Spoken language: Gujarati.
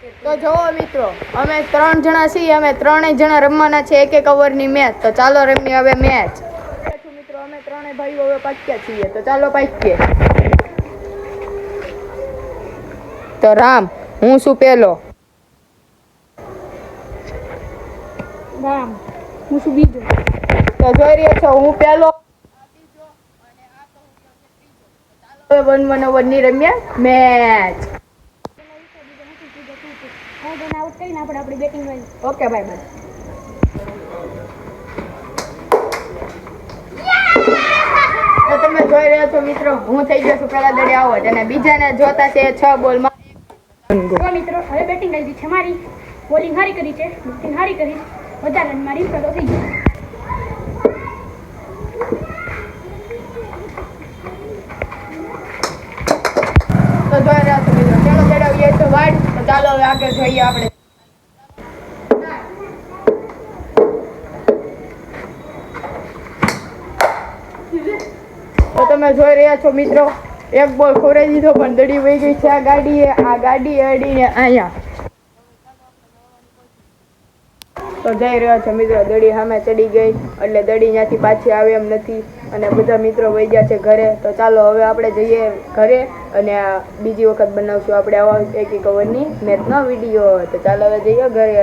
તો જોવો મિત્રો, અમે 3 જણા છીએ, અમે 3 જણા રમવાના છે એક ઓવરની મેચ. તો ચાલો રમીએ હવે મેચ. મિત્રો અમે 3 ભાઈઓ હવે પાક્યા છીએ, તો ચાલો પાકીએ. તો રામ, હું શું પેલો? રામ, હું શું બીજો? તો જોઈ રહ્યા છો, હું પેલો, હવે 1-1 ઓવરની રમ્યા મેચ. આઉટ કરીને આપણી બેટિંગ વાળી. Okay bye. તો તમે જોઈ રહ્યા છો મિત્રો, હું થઈ ગયો છું પેલા દડે આઉટ અને બીજાને જોતા છે 6 બોલમાં. તો મિત્રો હવે બેટિંગ આવી છે મારી. બોલિંગ હારી કરી છે, બેટિંગ હારી કરી, વધારે રન મારી તો થઈ ગઈ. તો જોઈ રહ્યા છો મિત્રો, ચાલો ચડાવીએ તો વાડ. તો ચાલો હવે આગળ જોઈએ આપણે. તો તમે જોઈ રહ્યા છો મિત્રો, એક બોલ ખોરાઈ દીધો પણ દડી વહી ગઈ છે આ ગાડી અડીને અહીંયા. તો જઈ રહ્યો છો મિત્રો, દડી સામે ચડી ગઈ એટલે દડી ત્યાંથી પાછી આવે એમ નથી અને બધા મિત્રો વહી ગયા છે ઘરે. તો ચાલો હવે આપણે જઈએ ઘરે અને બીજી વખત બનાવશું આપણે આવા એક ઓવરની મેચનો વિડીયો. તો ચાલો હવે જઈએ ઘરે.